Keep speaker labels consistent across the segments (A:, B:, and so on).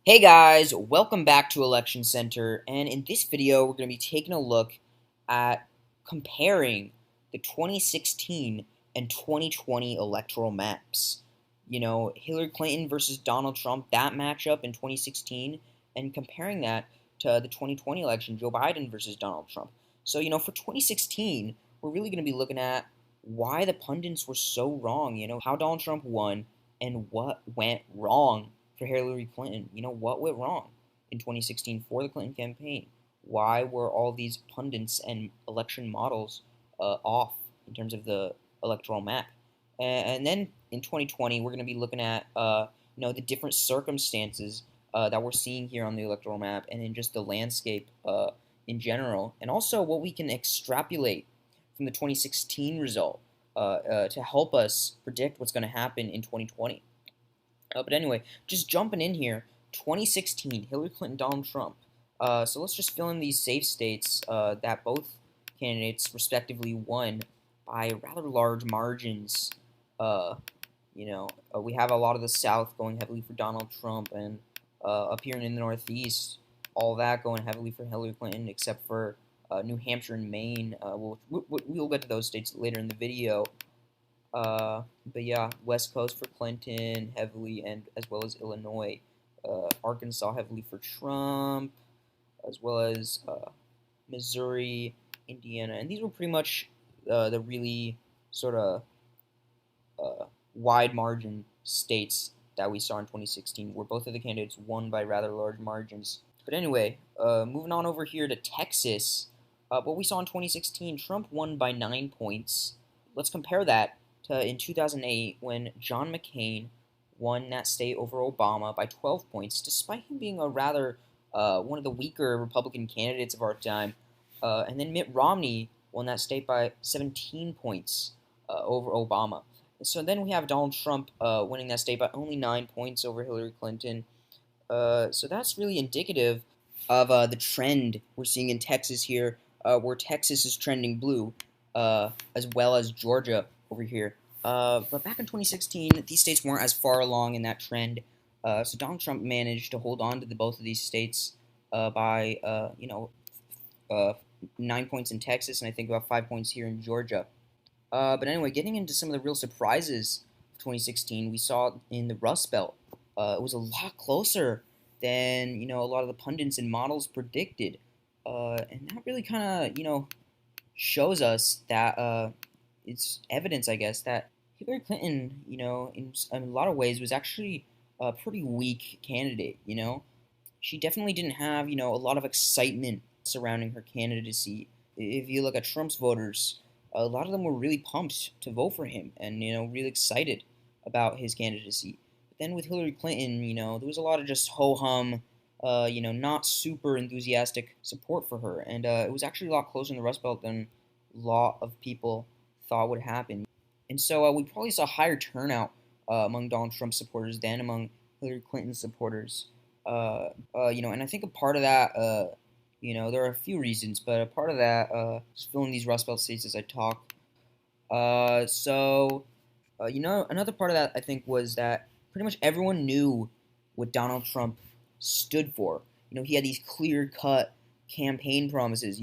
A: Hey guys, welcome back to Election Center, and in this video we're going to be taking a look at comparing the 2016 and 2020 electoral maps. Hillary Clinton versus Donald Trump, that matchup in 2016, and comparing that to the 2020 election, Joe Biden versus Donald Trump. So, for 2016, we're really going to be looking at why the pundits were so wrong, how Donald Trump won and what went wrong for Hillary Clinton. What went wrong in 2016 for the Clinton campaign? Why were all these pundits and election models off in terms of the electoral map? And then in 2020, we're going to be looking at the different circumstances that we're seeing here on the electoral map, and in just the landscape in general, and also what we can extrapolate from the 2016 result to help us predict what's going to happen in 2020. But anyway, just jumping in here, 2016, Hillary Clinton, Donald Trump. So let's just fill in these safe states that both candidates respectively won by rather large margins. We have a lot of the South going heavily for Donald Trump, and up here in the Northeast, all that going heavily for Hillary Clinton, except for New Hampshire and Maine. We'll get to those states later in the video. But yeah, West Coast for Clinton heavily, and as well as Illinois, Arkansas heavily for Trump, as well as Missouri, Indiana, and these were pretty much the really sort of wide margin states that we saw in 2016, where both of the candidates won by rather large margins. But anyway, moving on over here to Texas, what we saw in 2016, Trump won by 9 points. Let's compare that to in 2008 when John McCain won that state over Obama by 12 points, despite him being a rather one of the weaker Republican candidates of our time. And then Mitt Romney won that state by 17 points over Obama. So then we have Donald Trump winning that state by only 9 points over Hillary Clinton. So that's really indicative of the trend we're seeing in Texas here, where Texas is trending blue, as well as Georgia over here. But back in 2016, these states weren't as far along in that trend. So Donald Trump managed to hold on to both of these states by, 9 points in Texas, and I think about 5 points here in Georgia. But anyway, getting into some of the real surprises of 2016, we saw in the Rust Belt. It was a lot closer than a lot of the pundits and models predicted, and that really kind of shows us that it's evidence, I guess, that Hillary Clinton, in a lot of ways, was actually a pretty weak candidate. She definitely didn't have a lot of excitement surrounding her candidacy. If you look at Trump's voters, a lot of them were really pumped to vote for him and really excited about his candidacy. But then with Hillary Clinton, there was a lot of just ho hum, not super enthusiastic support for her, and it was actually a lot closer in the Rust Belt than a lot of people thought would happen. And so we probably saw higher turnout among Donald Trump supporters than among Hillary Clinton supporters. And I think a part of that, there are a few reasons, but a part of that, just filling these Rust Belt states as I talk. Another part of that I think was that pretty much everyone knew what Donald Trump stood for. He had these clear-cut campaign promises.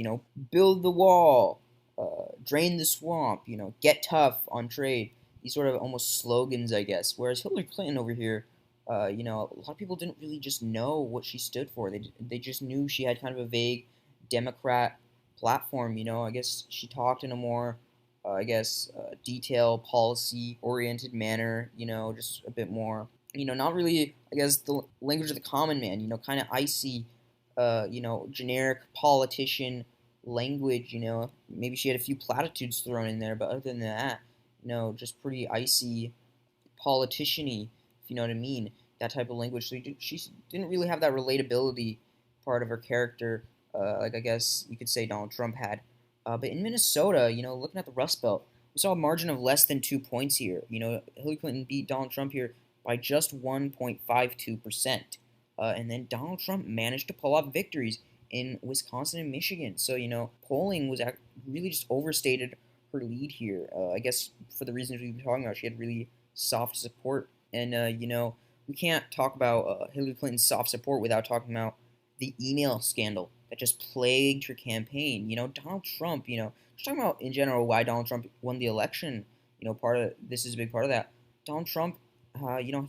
A: Build the wall, drain the swamp. Get tough on trade. These sort of almost slogans, I guess. Whereas Hillary Clinton over here, a lot of people didn't really just know what she stood for. They just knew she had kind of a vague Democrat platform. I guess she talked in a more detail, policy-oriented manner, just a bit more, not really, I guess, the language of the common man, kind of icy, generic politician language, maybe she had a few platitudes thrown in there, but other than that, just pretty icy, politician-y, if you know what I mean, that type of language. So she didn't really have that relatability part of her character, like I guess you could say Donald Trump had. But in Minnesota, looking at the Rust Belt, we saw a margin of less than 2 points here. Hillary Clinton beat Donald Trump here by just 1.52%. And then Donald Trump managed to pull off victories in Wisconsin and Michigan. So, polling was really just overstated her lead here. I guess for the reasons we've been talking about, she had really soft support. And, we can't talk about Hillary Clinton's soft support without talking about the email scandal that just plagued her campaign. Donald Trump, just talking about in general why Donald Trump won the election. Part of this is a big part of that. Donald Trump,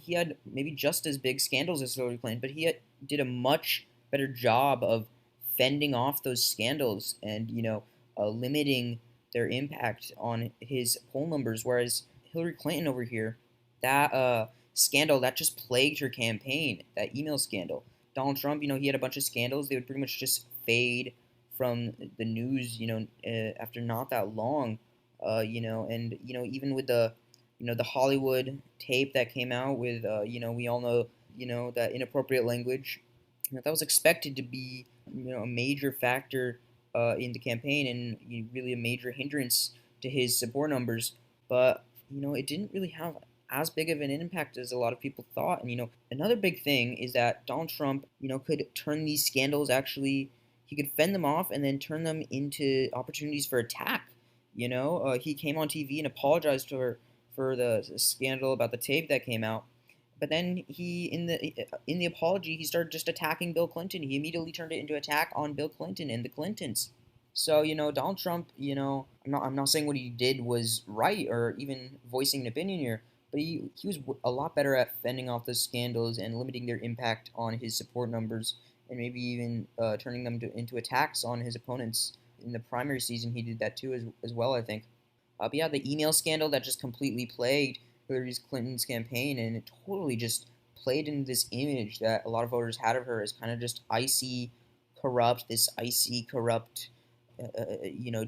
A: he had maybe just as big scandals as Hillary Clinton, but did a much better job of fending off those scandals and, limiting their impact on his poll numbers. Whereas Hillary Clinton over here, that scandal that just plagued her campaign, that email scandal. Donald Trump, he had a bunch of scandals. They would pretty much just fade from the news, after not that long. And even with the Hollywood tape that came out with, we all know, that inappropriate language. That was expected to be, a major factor in the campaign and really a major hindrance to his support numbers. But it didn't really have as big of an impact as a lot of people thought. And another big thing is that Donald Trump, could turn these scandals actually. He could fend them off and then turn them into opportunities for attack. He came on TV and apologized for the scandal about the tape that came out. But then in the apology, he started just attacking Bill Clinton. He immediately turned it into an attack on Bill Clinton and the Clintons. So Donald Trump, I'm not saying what he did was right or even voicing an opinion here, but he was a lot better at fending off those scandals and limiting their impact on his support numbers, and maybe even turning them into attacks on his opponents. In the primary season, he did that too as well, I think. But yeah, the email scandal that just completely plagued Hillary Clinton's campaign, and it totally just played into this image that a lot of voters had of her as kind of just icy, corrupt,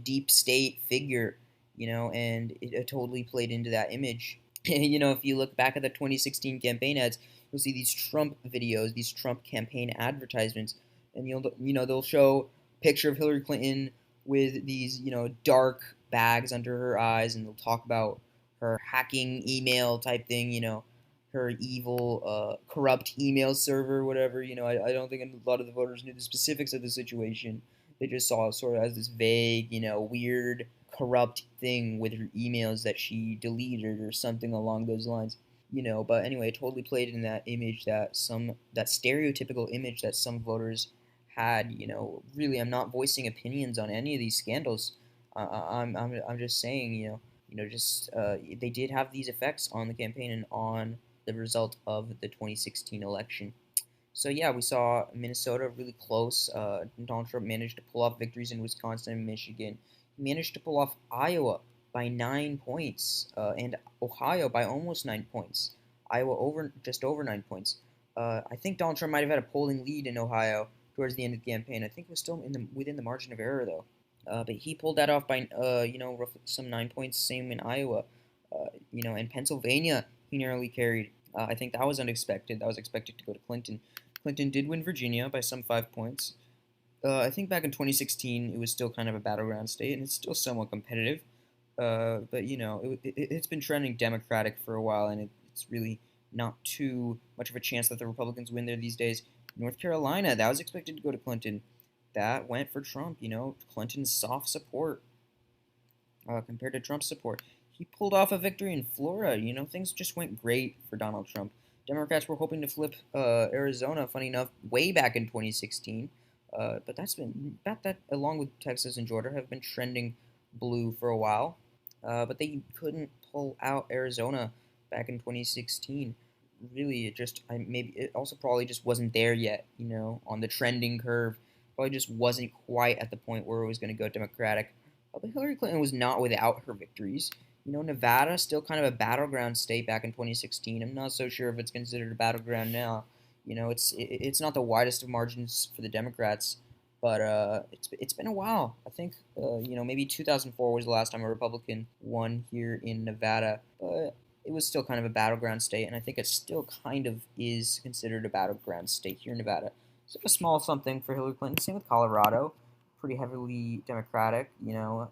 A: deep state figure, and it totally played into that image. If you look back at the 2016 campaign ads, you'll see these Trump videos, these Trump campaign advertisements, and they'll show a picture of Hillary Clinton with these dark bags under her eyes, and they'll talk about her hacking email type thing, her evil, corrupt email server, whatever. I don't think a lot of the voters knew the specifics of the situation. They just saw it sort of as this vague, weird, corrupt thing with her emails that she deleted or something along those lines. But anyway, it totally played in that image that stereotypical image that some voters had. Really, I'm not voicing opinions on any of these scandals. I'm just saying, just they did have these effects on the campaign and on the result of the 2016 election. So yeah, we saw Minnesota really close. Donald Trump managed to pull off victories in Wisconsin and Michigan. He managed to pull off Iowa by 9 points, and Ohio by almost 9 points. Iowa just over 9 points. I think Donald Trump might have had a polling lead in Ohio towards the end of the campaign. I think it was still within the margin of error though. But he pulled that off by roughly some 9 points. Same in Iowa, and Pennsylvania he narrowly carried. I think that was unexpected. That was expected to go to Clinton. Clinton did win Virginia by some 5 points. I think back in 2016 it was still kind of a battleground state, and it's still somewhat competitive. But it's been trending Democratic for a while, and it's really not too much of a chance that the Republicans win there these days. North Carolina, that was expected to go to Clinton. That went for Trump. Clinton's soft support compared to Trump's support. He pulled off a victory in Florida. Things just went great for Donald Trump. Democrats were hoping to flip Arizona, funny enough, way back in 2016. But that along with Texas and Georgia, have been trending blue for a while. But they couldn't pull out Arizona back in 2016. Really, maybe it also probably just wasn't there yet. On the trending curve, probably just wasn't quite at the point where it was going to go Democratic. But Hillary Clinton was not without her victories. Nevada still kind of a battleground state back in 2016. I'm not so sure if it's considered a battleground now. It's not the widest of margins for the Democrats, but it's been a while. I think maybe 2004 was the last time a Republican won here in Nevada, but it was still kind of a battleground state, and I think it still kind of is considered a battleground state here in Nevada. So a small something for Hillary Clinton. Same with Colorado, pretty heavily Democratic.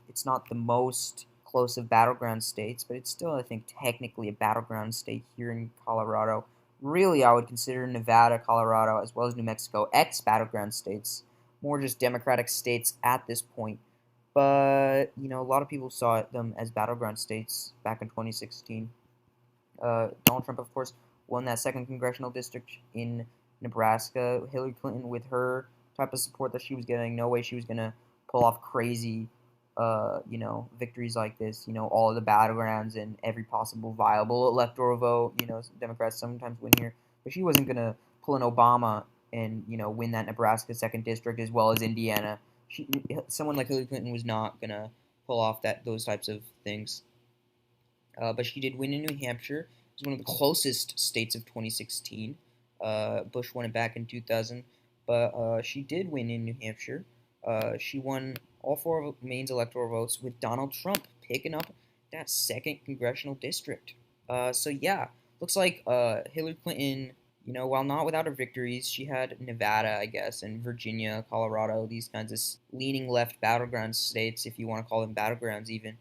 A: It's not the most close of battleground states, but it's still, I think, technically a battleground state here in Colorado. Really, I would consider Nevada, Colorado, as well as New Mexico ex-battleground states, more just Democratic states at this point. But, a lot of people saw them as battleground states back in 2016. Donald Trump, of course, won that second congressional district in Nebraska. Hillary Clinton, with her type of support that she was getting, no way she was gonna pull off crazy, victories like this. All of the battlegrounds and every possible viable electoral vote. Democrats sometimes win here, but she wasn't gonna pull an Obama and win that Nebraska second district as well as Indiana. Someone like Hillary Clinton was not gonna pull off those types of things. But she did win in New Hampshire. It was one of the closest states of 2016. Bush won it back in 2000, but she did win in New Hampshire. She won all four of Maine's electoral votes, with Donald Trump picking up that second congressional district. So yeah, looks like Hillary Clinton, while not without her victories, she had Nevada, I guess, and Virginia, Colorado, these kinds of leaning left battleground states, if you want to call them battlegrounds even.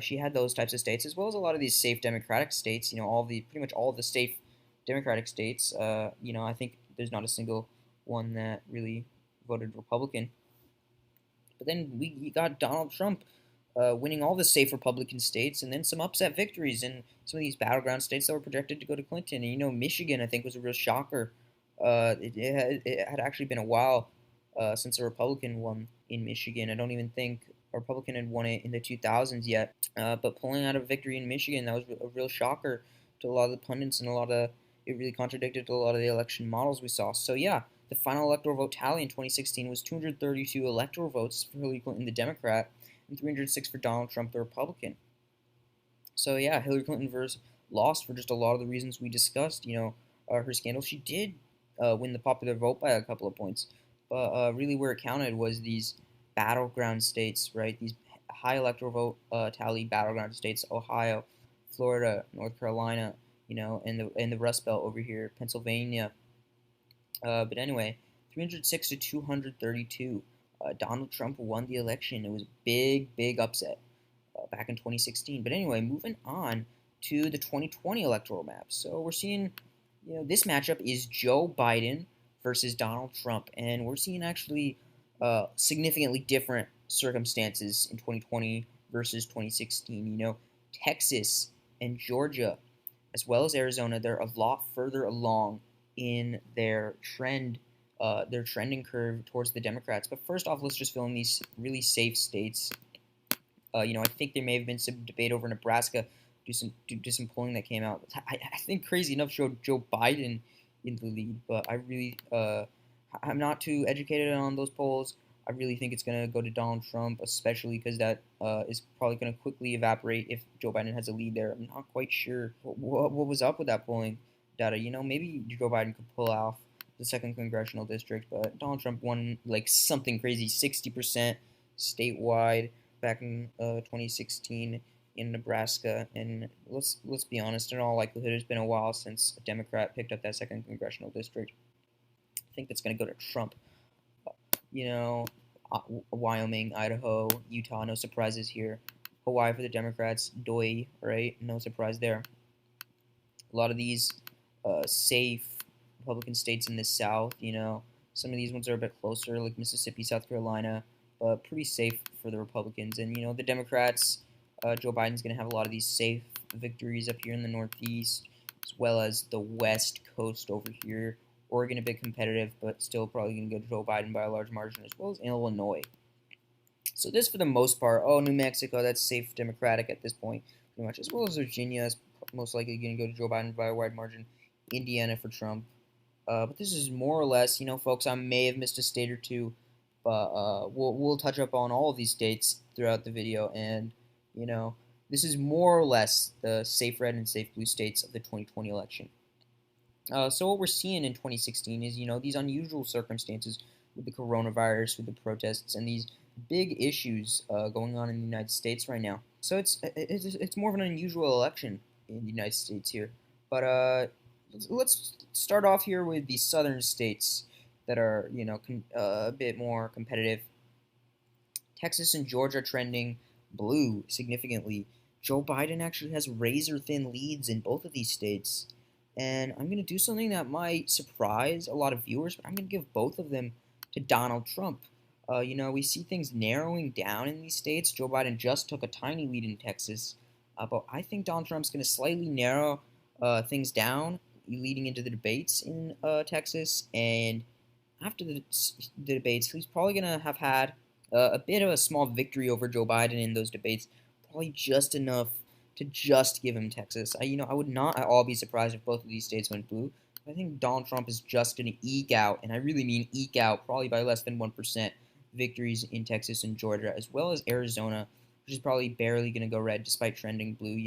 A: She had those types of states, as well as a lot of these safe Democratic states. Pretty much all of the safe Democratic states. I think there's not a single one that really voted Republican. But then we got Donald Trump winning all the safe Republican states, and then some upset victories in some of these battleground states that were projected to go to Clinton. And Michigan, I think, was a real shocker. It had actually been a while since a Republican won in Michigan. I don't even think a Republican had won it in the 2000s yet. But pulling out a victory in Michigan, that was a real shocker to a lot of the pundits, and it really contradicted a lot of the election models we saw. So yeah, the final electoral vote tally in 2016 was 232 electoral votes for Hillary Clinton, the Democrat, and 306 for Donald Trump, the Republican. So yeah, Hillary Clinton lost for just a lot of the reasons we discussed. Her scandal. She did win the popular vote by a couple of points, but really where it counted was these battleground states, right? These high electoral vote tally battleground states: Ohio, Florida, North Carolina, and the Rust Belt over here, Pennsylvania. But anyway, 306 to 232. Donald Trump won the election. It was a big, big upset back in 2016. But anyway, moving on to the 2020 electoral map. So we're seeing, this matchup is Joe Biden versus Donald Trump, and we're seeing actually significantly different circumstances in 2020 versus 2016. Texas and Georgia, as well as Arizona, they're a lot further along in their trending curve towards the Democrats. But first off, let's just fill in these really safe states. I think there may have been some debate over Nebraska, do some polling that came out. I think crazy enough showed Joe Biden in the lead, but I'm not too educated on those polls. I really think it's going to go to Donald Trump, especially because that is probably going to quickly evaporate if Joe Biden has a lead there. I'm not quite sure what was up with that polling data. Maybe Joe Biden could pull off the second congressional district, but Donald Trump won like something crazy, 60% statewide back in 2016 in Nebraska. And let's be honest, in all likelihood, it's been a while since a Democrat picked up that second congressional district. I think that's going to go to Trump. Wyoming, Idaho, Utah, no surprises here. Hawaii for the Democrats, Doi, right? No surprise there. A lot of these safe Republican states in the South, some of these ones are a bit closer, like Mississippi, South Carolina, but pretty safe for the Republicans. And, the Democrats, Joe Biden's going to have a lot of these safe victories up here in the Northeast, as well as the West Coast over here. Oregon a bit competitive, but still probably going to go to Joe Biden by a large margin, as well as Illinois. So this, for the most part, New Mexico, that's safe Democratic at this point, pretty much, as well as Virginia is most likely going to go to Joe Biden by a wide margin. Indiana for Trump. But this is more or less, folks, I may have missed a state or two, but we'll touch up on all of these states throughout the video, and, this is more or less the safe red and safe blue states of the 2020 election. So what we're seeing in 2016 is, these unusual circumstances with the coronavirus, with the protests, and these big issues going on in the United States right now. So it's more of an unusual election in the United States here. But let's start off here with the southern states that are, a bit more competitive. Texas and Georgia trending blue significantly. Joe Biden actually has razor-thin leads in both of these states. And I'm going to do something that might surprise a lot of viewers, but I'm going to give both of them to Donald Trump. We see things narrowing down in these states. Joe Biden just took a tiny lead in Texas. But I think Donald Trump's going to slightly narrow things down leading into the debates in Texas, and after the debates, he's probably going to have had a bit of a small victory over Joe Biden in those debates, probably just enough to just give him Texas. I would not at all be surprised if both of these states went blue. I think Donald Trump is just going to eke out, and I really mean eke out, probably by less than 1% victories in Texas and Georgia, as well as Arizona, which is probably barely going to go red despite trending blue.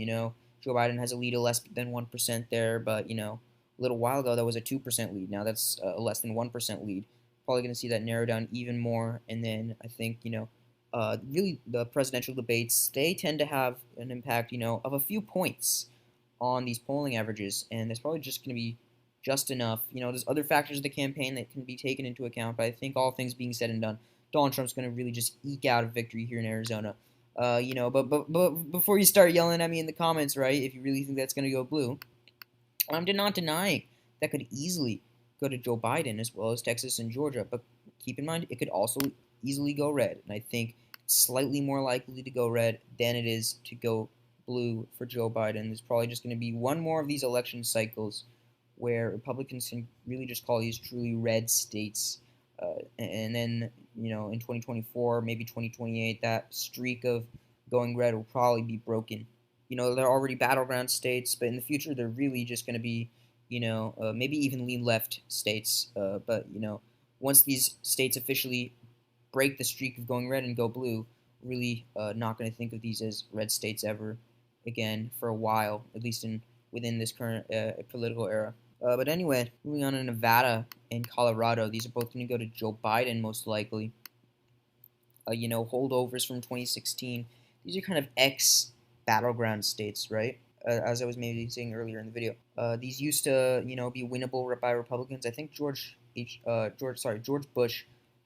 A: Joe Biden has a lead of less than 1% there, but, a little while ago that was a 2% lead. Now that's a less than 1% lead. Probably going to see that narrow down even more. And then I think, really the presidential debates, they tend to have an impact, of a few points on these polling averages. And there's probably just going to be just enough. There's other factors of the campaign that can be taken into account. But I think all things being said and done, Donald Trump's going to really just eke out a victory here in Arizona. But before you start yelling at me in the comments, right, if you really think that's going to go blue, I'm not denying that could easily go to Joe Biden as well as Texas and Georgia. But keep in mind, it could also easily go red. And I think it's slightly more likely to go red than it is to go blue for Joe Biden. There's probably just going to be one more of these election cycles where Republicans can really just call these truly red states. And then, in 2024, maybe 2028, that streak of going red will probably be broken. They're already battleground states, but in the future, they're really just going to be, maybe even lean left states. But, once these states officially break the streak of going red and go blue, really not going to think of these as red states ever again for a while, at least within this current political era. But anyway, moving on to Nevada and Colorado, these are both going to go to Joe Biden most likely. Holdovers from 2016. These are kind of battleground states, right? As I was maybe saying earlier in the video, these used to, be winnable by Republicans. I think George Bush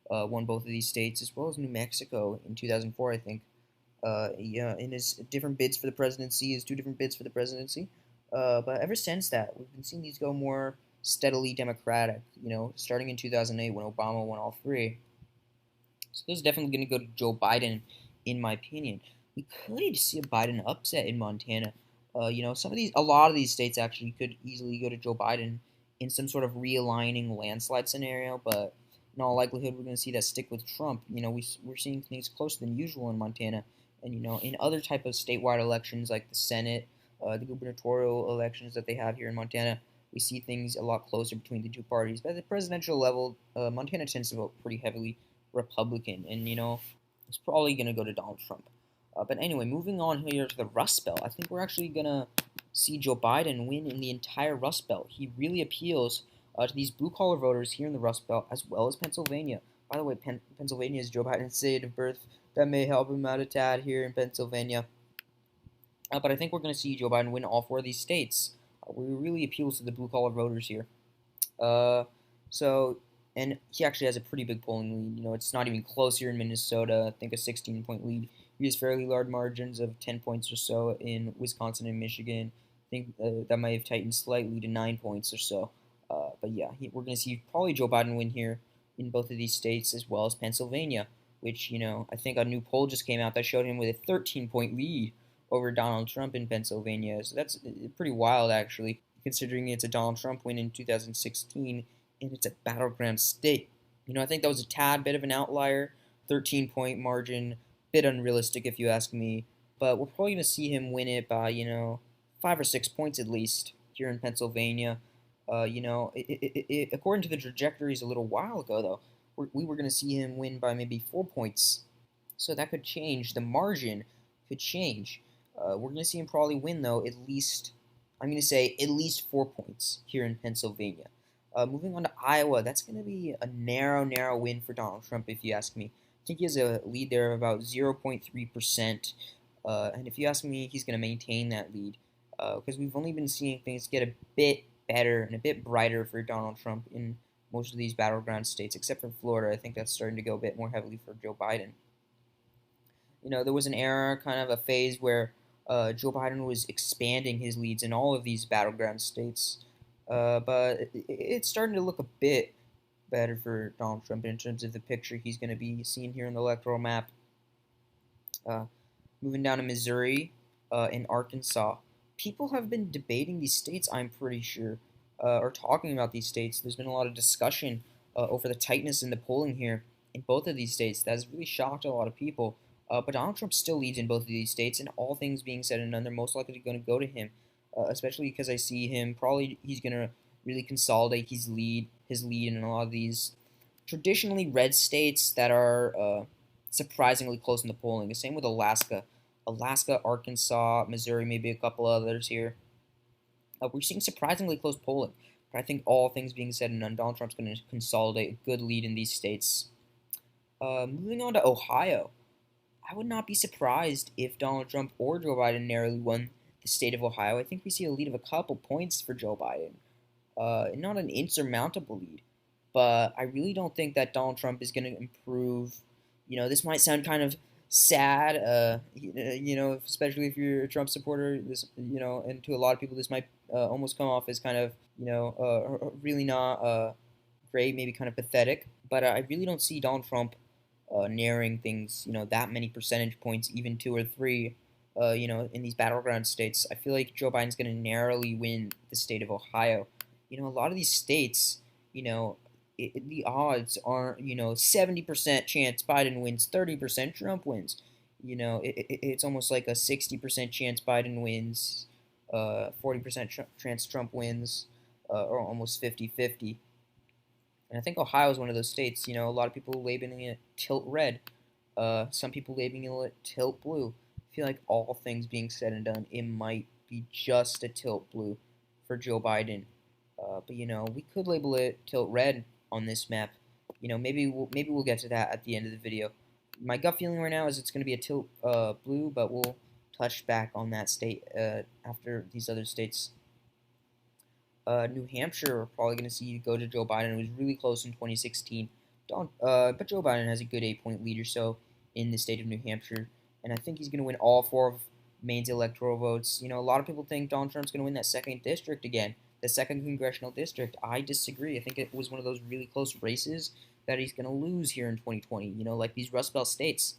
A: won both of these states, as well as New Mexico in 2004. I think, in his different bids for the presidency, his two different bids for the presidency. But ever since that, we've been seeing these go more steadily Democratic. Starting in 2008 when Obama won all three. So this is definitely going to go to Joe Biden, in my opinion. We could see a Biden upset in Montana. A lot of these states actually could easily go to Joe Biden in some sort of realigning landslide scenario, but in all likelihood, we're going to see that stick with Trump. We're seeing things closer than usual in Montana, and in other type of statewide elections like the Senate, the gubernatorial elections that they have here in Montana, we see things a lot closer between the two parties. But at the presidential level, Montana tends to vote pretty heavily Republican, and it's probably going to go to Donald Trump. But anyway, moving on here to the Rust Belt, I think we're actually going to see Joe Biden win in the entire Rust Belt. He really appeals to these blue-collar voters here in the Rust Belt, as well as Pennsylvania. By the way, Pennsylvania is Joe Biden's state of birth. That may help him out a tad here in Pennsylvania. But I think we're going to see Joe Biden win all four of these states. We really appeals to the blue-collar voters here. Uh, so, and he actually has a pretty big polling lead. It's not even close here in Minnesota. I think a 16-point lead. He has fairly large margins of 10 points or so in Wisconsin and Michigan. I think that might have tightened slightly to 9 points or so. But yeah, we're going to see probably Joe Biden win here in both of these states, as well as Pennsylvania, which, I think a new poll just came out that showed him with a 13-point lead over Donald Trump in Pennsylvania. So that's pretty wild, actually, considering it's a Donald Trump win in 2016 and it's a battleground state. I think that was a tad bit of an outlier, 13-point margin, bit unrealistic if you ask me, but we're probably going to see him win it by, 5 or 6 points at least here in Pennsylvania. According to the trajectories a little while ago, though, we were going to see him win by maybe 4 points. So that could change. The margin could change. We're going to see him probably win, though, I'm going to say at least 4 points here in Pennsylvania. Moving on to Iowa, that's going to be a narrow win for Donald Trump, if you ask me. I think he has a lead there of about 0.3%. And if you ask me, he's going to maintain that lead. Because we've only been seeing things get a bit better and a bit brighter for Donald Trump in most of these battleground states, except for Florida. I think that's starting to go a bit more heavily for Joe Biden. There was an era, kind of a phase where Joe Biden was expanding his leads in all of these battleground states. But it's starting to look a bit better for Donald Trump in terms of the picture he's going to be seen here in the electoral map. Moving down to Missouri and Arkansas. People have been debating these states, I'm pretty sure. or talking about these states. There's been a lot of discussion over the tightness in the polling here in both of these states. That has really shocked a lot of people. But Donald Trump still leads in both of these states, and all things being said and done, they're most likely going to go to him, especially because I see him probably he's going to really consolidate his lead in a lot of these traditionally red states that are surprisingly close in the polling. The same with Alaska, Arkansas, Missouri, maybe a couple others here. We're seeing surprisingly close polling, but I think all things being said and done, Donald Trump's going to consolidate a good lead in these states. Moving on to Ohio, I would not be surprised if Donald Trump or Joe Biden narrowly won the state of Ohio. I think we see a lead of a couple points for Joe Biden. Not an insurmountable lead, but I really don't think that Donald Trump is going to improve. This might sound kind of sad, especially if you're a Trump supporter. And to a lot of people, this might almost come off as kind of, really not great, maybe kind of pathetic. But I really don't see Donald Trump narrowing things, that many percentage points, even two or three, in these battleground states. I feel like Joe Biden's going to narrowly win the state of Ohio. A lot of these states, the odds aren't, 70% chance Biden wins, 30% Trump wins. It's almost like a 60% chance Biden wins, 40% chance Trump wins, or almost 50-50. And I think Ohio is one of those states, a lot of people labeling it tilt red. Some people labeling it tilt blue. I feel like all things being said and done, it might be just a tilt blue for Joe Biden. But we could label it tilt red on this map. Maybe we'll get to that at the end of the video. My gut feeling right now is it's going to be a tilt blue, but we'll touch back on that state after these other states. New Hampshire, we're probably going to see go to Joe Biden. It was really close in 2016. But Joe Biden has a good 8-point lead or so in the state of New Hampshire, and I think he's going to win all 4 of Maine's electoral votes. A lot of people think Donald Trump's going to win that 2nd district again, the 2nd congressional district. I disagree. I think it was one of those really close races that he's going to lose here in 2020. Like these Rust Belt states.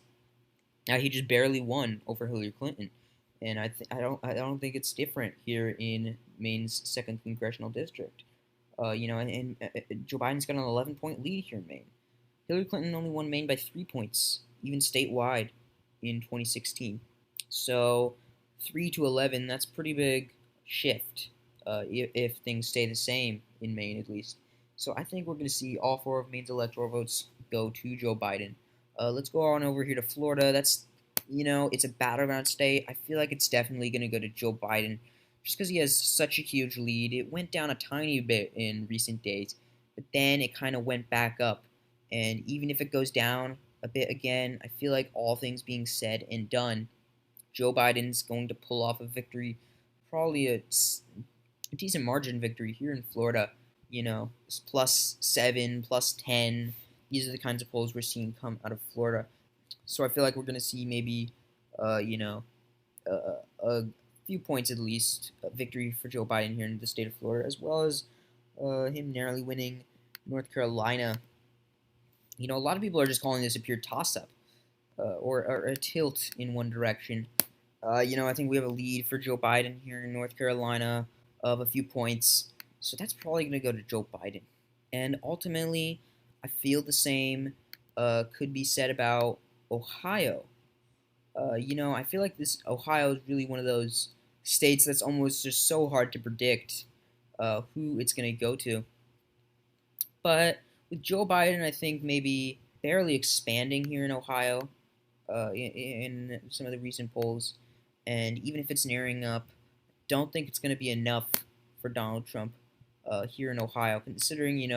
A: He just barely won over Hillary Clinton, and I don't think it's different here in Maine's 2nd congressional district. Joe Biden's got an 11-point lead here in Maine. Hillary Clinton only won Maine by 3 points, even statewide, in 2016. So 3 to 11, that's a pretty big shift if things stay the same in Maine at least. So I think we're going to see all 4 of Maine's electoral votes go to Joe Biden. Let's go on over here to Florida. That's, it's a battleground state. I feel like it's definitely going to go to Joe Biden just because he has such a huge lead. It went down a tiny bit in recent days, but then it kind of went back up. And even if it goes down a bit again, I feel like all things being said and done, Joe Biden's going to pull off a victory, probably a decent margin victory here in Florida. +7, +10. These are the kinds of polls we're seeing come out of Florida. So I feel like we're going to see maybe, a few points at least, victory for Joe Biden here in the state of Florida, as well as him narrowly winning North Carolina. A lot of people are just calling this a pure toss-up or a tilt in one direction. I think we have a lead for Joe Biden here in North Carolina of a few points. So that's probably going to go to Joe Biden. And ultimately, I feel the same could be said about Ohio. I feel like this Ohio is really one of those states that's almost just so hard to predict who it's going to go to. But with Joe Biden, I think maybe barely expanding here in Ohio in some of the recent polls, and even if it's narrowing up, don't think it's going to be enough for Donald Trump here in Ohio, considering,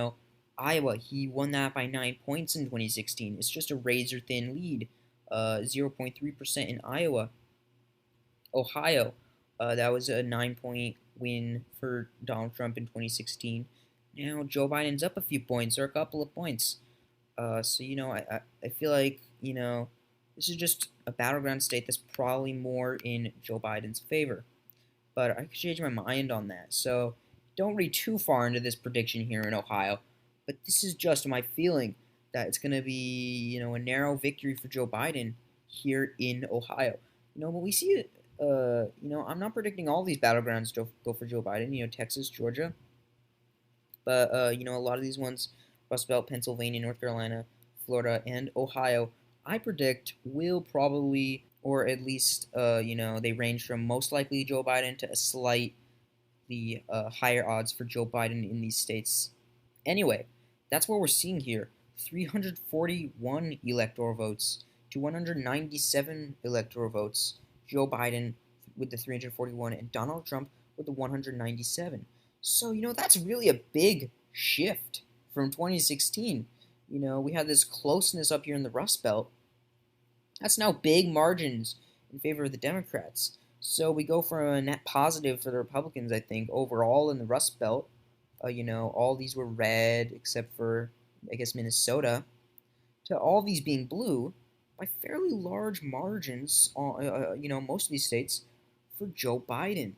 A: Iowa, he won that by 9 points in 2016. It's just a razor-thin lead, 0.3% in Iowa. Ohio, that was a 9-point win for Donald Trump in 2016. Now Joe Biden's up a few points or a couple of points. So, I feel like, this is just a battleground state that's probably more in Joe Biden's favor. But I could change my mind on that. So don't read too far into this prediction here in Ohio. But this is just my feeling that it's going to be, a narrow victory for Joe Biden here in Ohio. But we see it, I'm not predicting all these battlegrounds to go for Joe Biden. Texas, Georgia. But a lot of these ones, Rust Belt, Pennsylvania, North Carolina, Florida, and Ohio, I predict will probably, or at least, they range from most likely Joe Biden to a slightly higher odds for Joe Biden in these states. Anyway, that's what we're seeing here: 341 electoral votes to 197 electoral votes. Joe Biden with the 341 and Donald Trump with the 197. So, that's really a big shift from 2016. We had this closeness up here in the Rust Belt. That's now big margins in favor of the Democrats. So we go from a net positive for the Republicans, I think, overall in the Rust Belt. All these were red except for, I guess, Minnesota, to all these being blue by fairly large margins, most of these states for Joe Biden.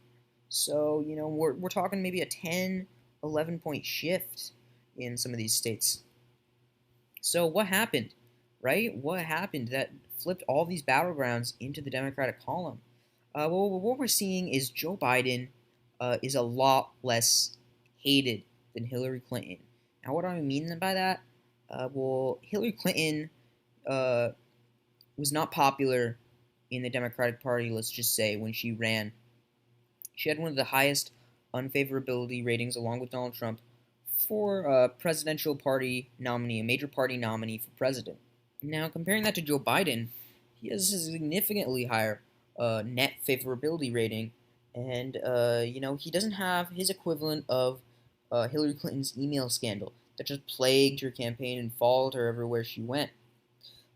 A: So, we're talking maybe a 10, 11 point shift in some of these states. So, what happened, right? What happened that flipped all these battlegrounds into the Democratic column? Well, what we're seeing is Joe Biden is a lot less hated than Hillary Clinton. Now, what do I mean by that? Well, Hillary Clinton uh, was not popular in the Democratic Party, let's just say, when she ran. She had one of the highest unfavorability ratings, along with Donald Trump, for a presidential party nominee, a major party nominee for president. Now, comparing that to Joe Biden, he has a significantly higher net favorability rating, and he doesn't have his equivalent of Hillary Clinton's email scandal that just plagued her campaign and followed her everywhere she went.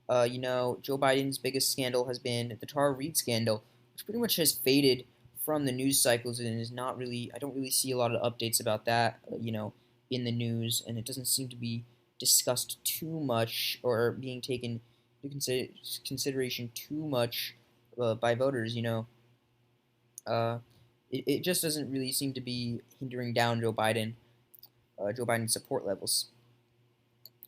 A: Joe Biden's biggest scandal has been the Tara Reade scandal, which pretty much has faded from the news cycles and is not really, I don't really see a lot of updates about that, in the news, and it doesn't seem to be discussed too much or being taken into consideration too much by voters. Uh, it just doesn't really seem to be hindering down Joe Biden's support levels.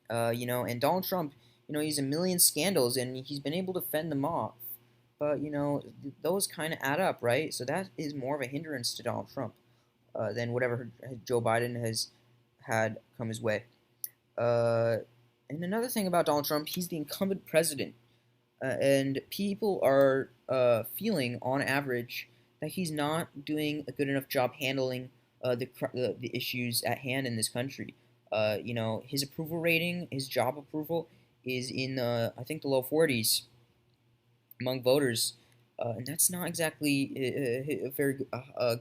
A: And Donald Trump, he's a million scandals and he's been able to fend them off. But, those kind of add up, right? So that is more of a hindrance to Donald Trump than whatever Joe Biden has had come his way. Uh, and another thing about Donald Trump, he's the incumbent president. And people are feeling, on average, that he's not doing a good enough job handling the issues at hand in this country. His approval rating, his job approval, is in I think the low 40s among voters, and that's not exactly a very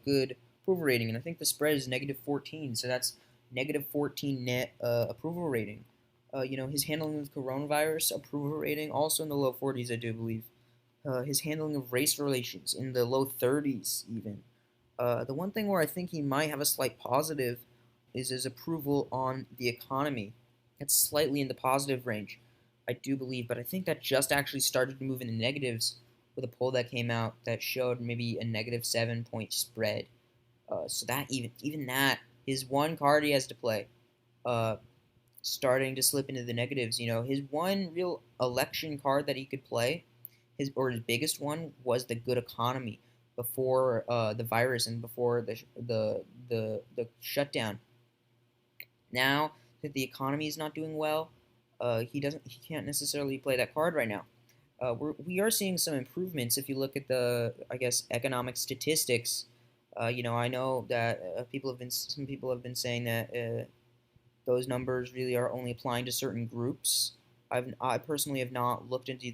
A: good approval rating. And I think the spread is negative 14, so that's negative 14 net approval rating. His handling of coronavirus approval rating also in the low 40s, I do believe. His handling of race relations in the low 30s, even. The one thing where I think he might have a slight positive is his approval on the economy. It's slightly in the positive range, I do believe, but I think that just actually started to move in the negatives with a poll that came out that showed maybe a negative 7 point spread. So that even that, his one card he has to play, uh, starting to slip into the negatives. His one real election card that he could play, his biggest one, was the good economy before the virus and before the shutdown. Now that the economy is not doing well, he can't necessarily play that card right now. We are seeing some improvements if you look at the, I guess, economic statistics. I know that some people have been saying that those numbers really are only applying to certain groups. I personally have not looked into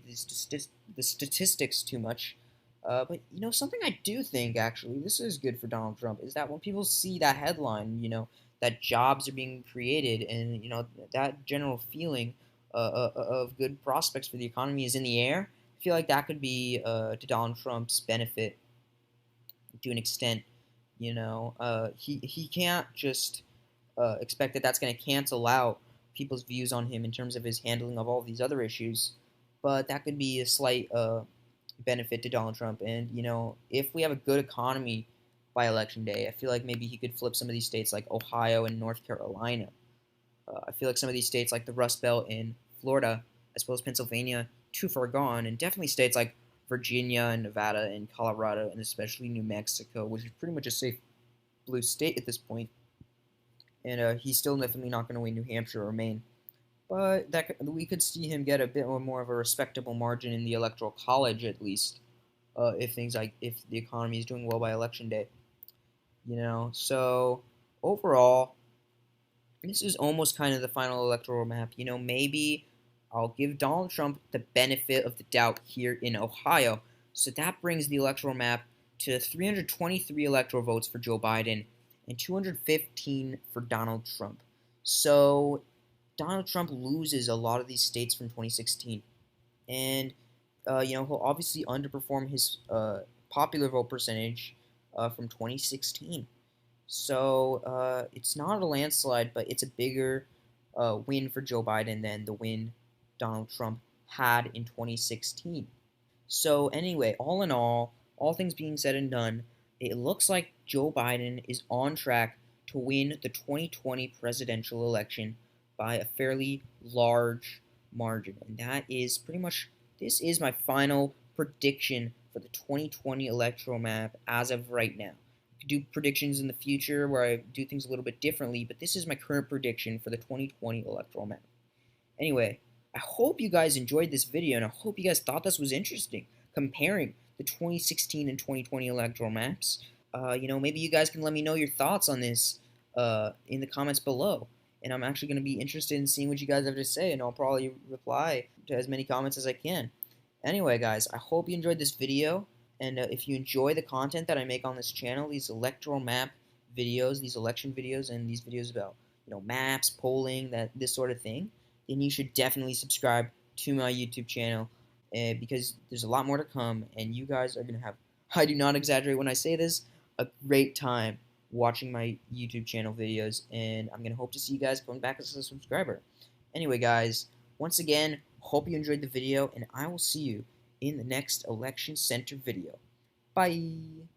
A: the statistics too much. But something I do think actually this is good for Donald Trump is that when people see that headline, that jobs are being created, and that general feeling of good prospects for the economy is in the air. I feel like that could be to Donald Trump's benefit to an extent. He can't just expect that that's going to cancel out people's views on him in terms of his handling of all these other issues. But that could be a slight benefit to Donald Trump. And, if we have a good economy by election day, I feel like maybe he could flip some of these states like Ohio and North Carolina. I feel like some of these states like the Rust Belt in Florida, as well as Pennsylvania, too far gone. And definitely states like Virginia and Nevada and Colorado and especially New Mexico, which is pretty much a safe blue state at this point. and he's still definitely not going to win New Hampshire or Maine. But we could see him get a bit more of a respectable margin in the electoral college at least, if the economy is doing well by election day. So overall, this is almost kind of the final electoral map. Maybe I'll give Donald Trump the benefit of the doubt here in Ohio. So that brings the electoral map to 323 electoral votes for Joe Biden and 215 for Donald Trump. So Donald Trump loses a lot of these states from 2016, and he'll obviously underperform his popular vote percentage from 2016. So it's not a landslide, but it's a bigger win for Joe Biden than the win Donald Trump had in 2016. So anyway, all in all things being said and done, it looks like Joe Biden is on track to win the 2020 presidential election by a fairly large margin. And that is pretty much, this is my final prediction for the 2020 electoral map as of right now. I could do predictions in the future where I do things a little bit differently, but this is my current prediction for the 2020 electoral map. Anyway, I hope you guys enjoyed this video, and I hope you guys thought this was interesting, comparing the 2016 and 2020 electoral maps. Maybe you guys can let me know your thoughts on this in the comments below. And I'm actually going to be interested in seeing what you guys have to say, and I'll probably reply to as many comments as I can. Anyway, guys, I hope you enjoyed this video, and if you enjoy the content that I make on this channel, these electoral map videos, these election videos, and these videos about maps, polling, this sort of thing, then you should definitely subscribe to my YouTube channel because there's a lot more to come, and you guys are gonna have, I do not exaggerate when I say this, a great time watching my YouTube channel videos, and I'm gonna hope to see you guys coming back as a subscriber. Anyway, guys, once again, hope you enjoyed the video, and I will see you in the next Election Center video. Bye!